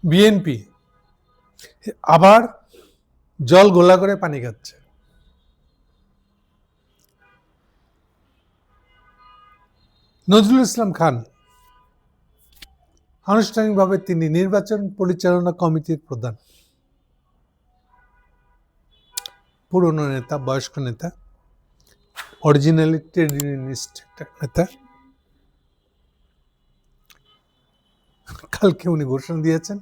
BNP আবার জল গোলা করে পানি খাচ্ছে। নজরুল ইসলাম খান আনুষ্ঠানিকভাবে তিনি নির্বাচন পরিচালনা কমিটির প্রধান, পুরনো নেতা, বয়স্ক নেতা, অরিজিনালি ট্রেড ইউনিয়নিস্ট একটা নেতা। কালকে উনি ঘোষণা দিয়েছেন,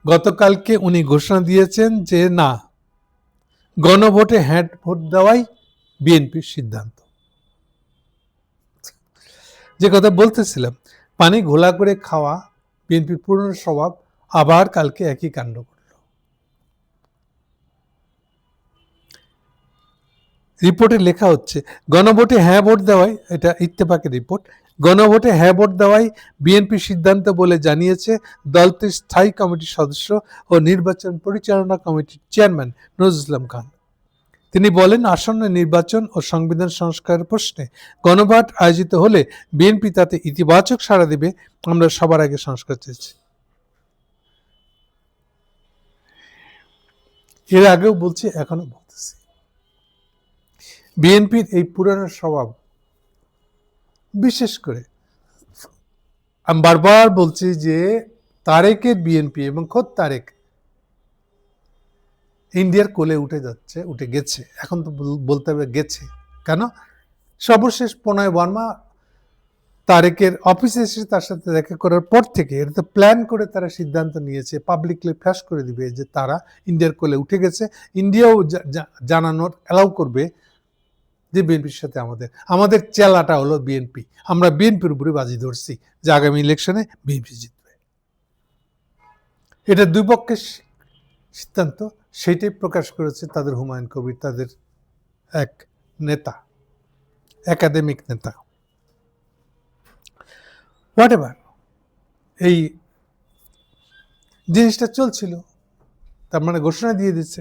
গতকালকে উনি ঘোষণা দিয়েছেন যে না, গণভোটে হ্যাঁ ভোট দেওয়াই বিএনপির সিদ্ধান্ত। যে কথা বলতেছিলাম, পানি ঘোলা করে খাওয়া বিএনপির পুরনো স্বভাব আবার কালকে একই কাণ্ড করল। রিপোর্টে লেখা হচ্ছে, গণভোটে হ্যাঁ ভোট দেওয়াই, এটা ইত্তেফাকের রিপোর্ট, গণভোটে হ্যাঁ ভোট দেওয়াই বিএনপির সিদ্ধান্ত বলে জানিয়েছে দলটির স্থায়ী কমিটির সদস্য ও নির্বাচন পরিচালনা কমিটির চেয়ারম্যান নজরুল ইসলাম খান। তিনি বলেন, আসন্ন নির্বাচন ও সংবিধান সংস্কারের প্রশ্নে গণভোট আয়োজিত হলে বিএনপি তাতে ইতিবাচক সাড়া দেবে। আমরা সবার আগে সংস্কার চেয়েছি। এর আগেও বলছি, এখনো বলতেছি, বিএনপির এই পুরানো স্বভাব, বিশেষ করে আমি বারবার বলছি যে তারেকের বিএনপি এবং খোদ তারেক ইন্ডিয়ার কোলে উঠে গেছে। এখন তো বলতে হবে গেছে, কেন? সর্বশেষ প্রণয় বর্মা তারেকের অফিসে এসে তার সাথে দেখা করার পর থেকে এটা তো প্ল্যান করে তারা সিদ্ধান্ত নিয়েছে, পাবলিকলি ফ্ল্যাশ করে দিবে যে তারা ইন্ডিয়ার কোলে উঠে গেছে। ইন্ডিয়াও জানানোর অ্যালাউ করবে যে বিএনপির সাথে আমাদের চেলাটা হলো বিএনপি, আমরা বিএনপির উপরে বাজি ধরছি যে আগামী ইলেকশনে বিএনপি জিতবে। এটা দুই পক্ষের সিদ্ধান্ত, সেইটাই প্রকাশ করেছে তাদের হুমায়ুন কবির, তাদের এক নেতা, একাডেমিক নেতা। হোয়াট এভার, এই জিনিসটা চলছিল, তার মানে ঘোষণা দিয়ে দিচ্ছে।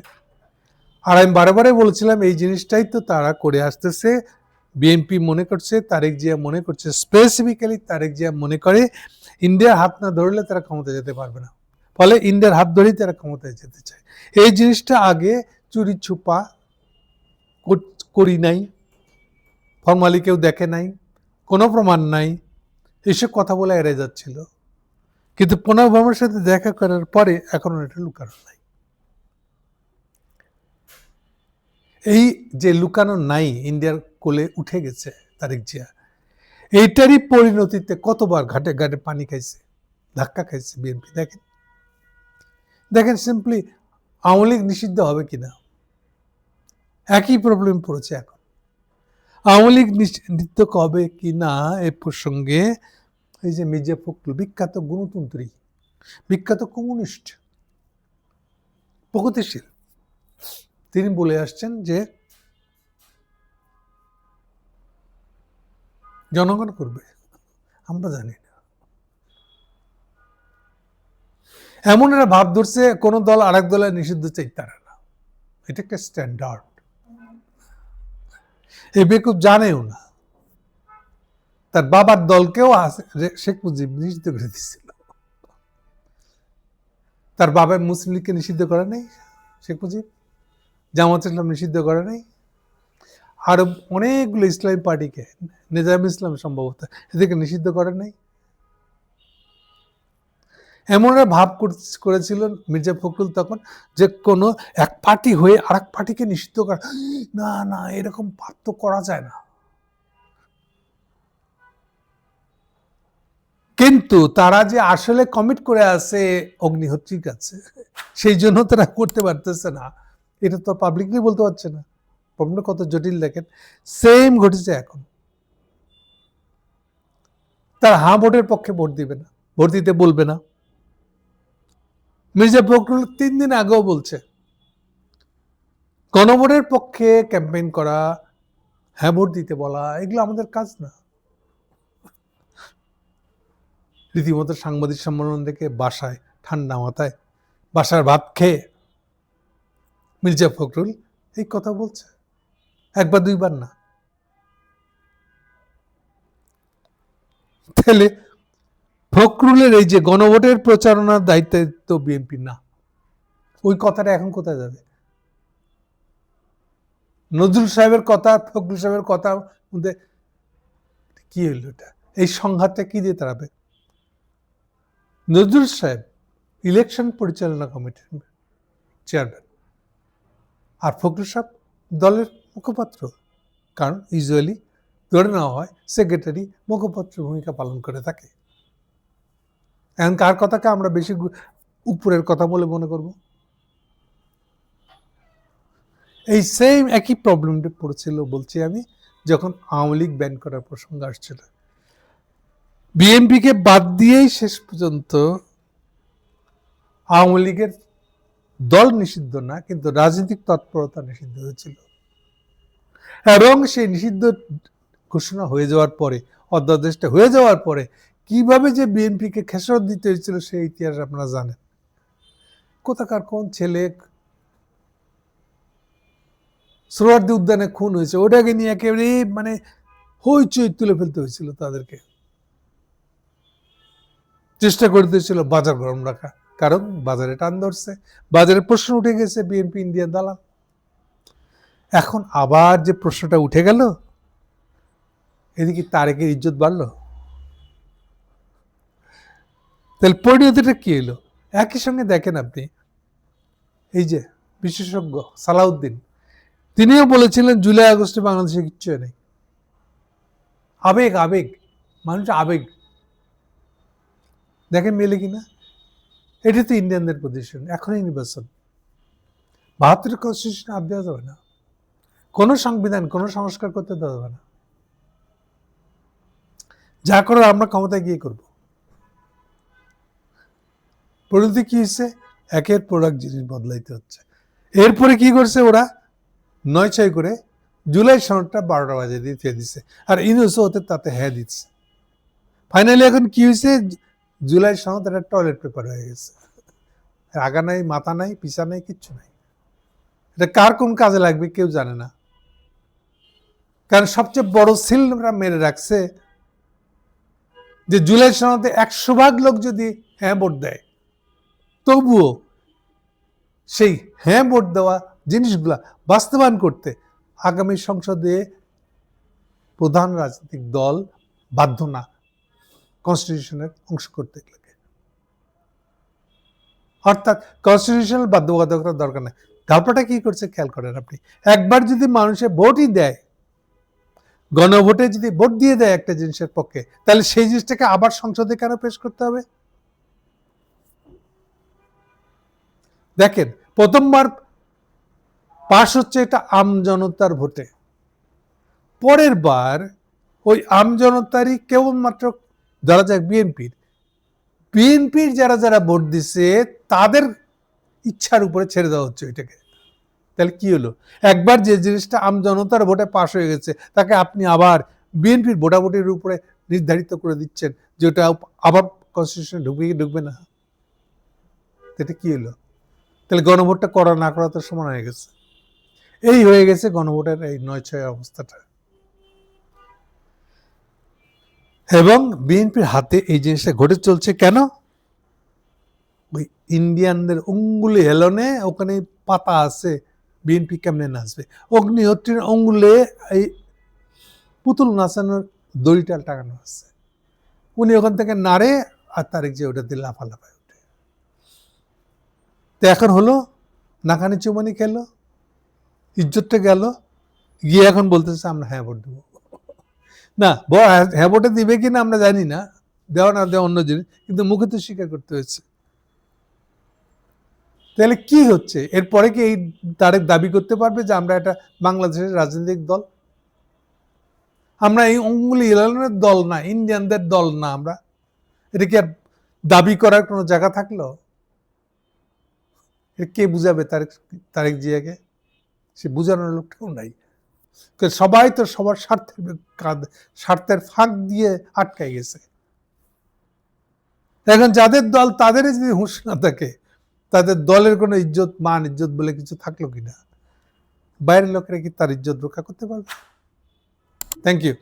আর আমি বারে বলেছিলাম এই জিনিসটাই তো তারা করে আসতেছে। বিএনপি মনে করছে, তারেক জিয়া মনে করছে, স্পেসিফিক্যালি তারেক জিয়া মনে করে ইন্ডিয়ার হাত না ধরলে তারা ক্ষমতা যেতে পারবে না, ফলে ইন্ডিয়ার হাত ধরেই তারা ক্ষমতায় যেতে চায়। এই জিনিসটা আগে চুরি ছুপা করি নাই, ফর্মালি কেউ দেখে নাই, কোনো প্রমাণ নাই, এসব কথা বলে এড়ে যাচ্ছিল। কিন্তু প্রণব বর্মার সাথে দেখা করার পরে এখন এটা লুকানো নাই। এই যে লুকানো নাই, ইন্ডিয়ার কোলে উঠে গেছে তারেক জিয়া, এইটারই পরিণতিতে কতবার ঘাটে ঘাটে পানি খাইছে, ধাক্কা খাইছে বিএনপি। দেখেন সিম্পলি আওয়ামী লীগ নিষিদ্ধ হবে কিনা, একই প্রবলেম পড়েছে এখন। আওয়ামী লীগ নিষিদ্ধ হবে কিনা এ প্রসঙ্গে এই যে মির্জা ফখরুল, বিখ্যাত গণতন্ত্রী, বিখ্যাত কমিউনিস্ট, প্রগতিশীল, তিনি বলে আসছেন যে জনগণ করবে, আমরা জানি না। এমন এরা ভাব ধরছে কোন দল আরেক দলের নিষিদ্ধ চাইতারা না, এটা একটা স্ট্যান্ডার্ড। এই বেকুব জানেও না তার বাবার দলকেও শেখ মুজিব নিষিদ্ধ করে দিচ্ছিল। তার বাবার মুসলিম লীগকে নিষিদ্ধ করে নাই শেখ মুজিব, জামাত ইসলাম নিষিদ্ধ করে নাই, আরো অনেকগুলো ইসলামী পার্টিকে, নিজাম ইসলাম সম্ভবত, এদেরকে নিষিদ্ধ করে নাই। এমন ভাব করেছিল মির্জা ফখরুল তখন যে কোনো এক পার্টি হয়ে আরেক পার্টিকে নিষিদ্ধ করা, না না, এরকম পাপ তো করা যায় না। কিন্তু তারা যে আসলে কমিট করে আছে অগ্নিহোত্রীর কাছে, সেই জন্য তারা করতে পারতেছে না, এটা তো পাবলিকলি বলতে পারছে না। প্রবলেম কত জটিল দেখেন। সেম ঘটেছে এখন। তারা হ্যাঁ ভোটের পক্ষে ভোট দিবে না, ভোট দিতে বলবে না। মির্জা ফখরুল 3 দিন আগেও বলছে গণভোটের পক্ষে ক্যাম্পেইন করা, হ্যাঁ ভোট দিতে বলা, এগুলো আমাদের কাজ না। রীতিমতো সাংবাদিক সম্মেলন থেকে বাসায় ঠান্ডা মাথায় বাসার ভাত খেয়ে মির্জা ফখরুল এই কথা বলছে, একবার দুইবার না। তাহলে ফখরুলের এই যে গণভোটের প্রচারণার দায়িত্ব তো বিএনপি না, ওই কথাটা এখন কোথায় যাবে? নজরুল সাহেবের কথা, ফখরুল সাহেবের কথা মধ্যে কি হইল? এটা এই সংঘাতটা কি দিয়ে দাঁড়াবে? নজরুল সাহেব ইলেকশন পরিচালনা কমিটির চেয়ারম্যান, আর ফখরুল সাহেব দলের মুখপাত্র। কারণ ইউজুয়ালি ধরে নেওয়া হয় সেক্রেটারি মুখপাত্র ভূমিকা পালন করে থাকে। এখন কার কথাকে আমরা বেশি উপরের কথা বলে মনে করব? এই সেম একই প্রবলেমটা পড়েছিল বলছি আমি, যখন আওয়ামী লীগ ব্যান করার প্রসঙ্গ আসছিল। বিএনপিকে বাদ দিয়েই শেষ পর্যন্ত আওয়ামী লীগের দল নিষিদ্ধ না, কিন্তু রাজনৈতিক তৎপরতা নিষিদ্ধ হয়েছিল। এবং সেই নিষিদ্ধ ঘোষণা হয়ে যাওয়ার পরে, অধ্যাদেশটা হয়ে যাওয়ার পরে কিভাবে যে বিএনপিকে খেসারত দিতে হয়েছিল সেই ইতিহাস আপনারা জানেন। কোথাকার কোন ছেলে সোহরাওয়ার্দী উদ্যানে খুন হয়েছে, ওটাকে নিয়ে একেবারে মানে হইচই তুলে ফেলতে হয়েছিল তাদেরকে। চেষ্টা করতে হয়েছিল বাজার গরম রাখা, কারণ বাজারে টান ধরছে, বাজারে প্রশ্ন উঠে গেছে বিএনপি ইন্ডিয়ান দালাল। এখন আবার যে প্রশ্নটা উঠে গেল, এদিকে তারেকের ইজ্জত বাড়লো, তাহলে পরিণতিটা কি এলো? একই সঙ্গে দেখেন আপনি, এই যে বিশেষজ্ঞ সালাউদ্দিন, তিনিও বলেছিলেন জুলাই আগস্টে বাংলাদেশে কিচ্ছু নেই। আবেগ, আবেগ, মানুষের আবেগ দেখেন মেলে কিনা। এটা তো ইন্ডিয়ানদের পজিশন। এখনই নির্বাচন, ৭২ কনস্টিটিউশন আপ দেওয়া যাবে না, কোনো সংবিধান, কোনো সংস্কার করতে দেওয়া যাবে না। যা করো আমরা ক্ষমতায় গিয়ে করব। পরিণতি কি হচ্ছে? একের প্রোডাক্ট জিনিস বদলাইতে হচ্ছে। এরপরে কি করছে ওরা? ৯/৬ করে জুলাই সনদটা ১২টা বাজে দিয়ে দিচ্ছে, আর ইউনূসও ওতে তাতে হ্যাঁ দিচ্ছে। ফাইনালি এখন কি হয়েছে? জুলাই সনদ একটা টয়লেট পেপার হয়ে গেছে। আগা নাই, মাথা নাই, পিছা নাই, কিচ্ছু নাই। এটা কার কোন কাজে লাগবে কেউ জানে না। কারণ সবচেয়ে বড় সিলরা মেরে রাখছে যে জুলাই সনদে ১০০% লোক যদি হ্যাঁ ভোট দেয়, তবুও সেই হ্যাঁ ভোট দেওয়া জিনিসগুলা বাস্তবায়ন করতে আগামী সংসদে প্রধান রাজনৈতিক দল বাধ্য না কনস্টিটিউশনের অংশ করতে গেলে। অর্থাৎ কনস্টিটিউশনাল বাধ্যবাধকতার দরকার নেই। ধাপটা কি করছে খেয়াল করেন আপনি। একবার যদি মানুষের ভোটই দেয়, গণভোটে যদি ভোট দিয়ে দেয় একটা জিনিসের পক্ষে, তাহলে সেই জিনিসটাকে আবার সংসদে কেন পেশ করতে হবে? দেখেন, প্রথমবার পাশ হচ্ছে এটা আমজনতার ভোটে, পরের বার ওই আমজনতারই কেবলমাত্র ধরা যাক বিএনপির যারা যারা ভোট দিচ্ছে তাদের ইচ্ছার উপরে ছেড়ে দেওয়া হচ্ছে এটাকে। তাহলে কি হলো? একবার যে জিনিসটা আমজনতার ভোটে পাশ হয়ে গেছে, তাকে আপনি আবার বিএনপির ভোটাভুটির উপরে নির্ধারিত করে দিচ্ছেন যে ওটা আবার কনস্টিটিউশনে ঢুকবে না। এটা কি হলো? তাহলে গণভোটটা করা না করা তো সমান হয়ে গেছে। এই হয়ে গেছে গণভোটের এই ৯/৬ অবস্থাটা। এবং বিএনপির হাতে এই জিনিসটা ঘটে চলছে কেন? ওই ইন্ডিয়ানদের অঙ্গুলি হেলনে ওখানে পাতা আছে, বিএনপি কেমনে নাচবে। অগ্নিহোত্রীর অঙ্গুলে এই পুতুল নাচানোর দড়িটা টাঙানো আছে, উনি ওখান থেকে নাড়ে আর তারেক যে ওটা দিয়ে লাফালাফায় ওঠে। তো এখন হলো নাকানি চুমানি খেলো, ইজ্জতটা গেল, গিয়ে এখন বলতেছে আমরা হ্যাঁ ভোট দেবো। না, হ্যাঁ ভোটে দিবে কিনা আমরা জানি না, দেওয়া না দেওয়া অন্য জিনিস, কিন্তু মুখে তো স্বীকার করতে হয়েছে। তাহলে কি হচ্ছে? এরপরে কি এই তারেক দাবি করতে পারবে যে আমরা একটা বাংলাদেশের রাজনৈতিক দল? আমরা এই অঙ্গুলি হিলানোর দল না, ইন্ডিয়ানদের দল না আমরা। এটা কি আর দাবি করার কোনো জায়গা থাকলো? কে বুঝাবে তারেক জিয়াকে? সে বুঝানোর লোকটাও নাই। সবাই তো সবার স্বার্থের ফাঁক দিয়ে আটকাই গেছে। এখন যাদের দল তাদের যদি হুঁশ না থাকে, তাদের দলের কোনো ইজ্জত, মান ইজ্জত বলে কিছু থাকলো কিনা? বাইরের লোকেরা কি তার ইজ্জত রক্ষা করতে পারবে? Thank you.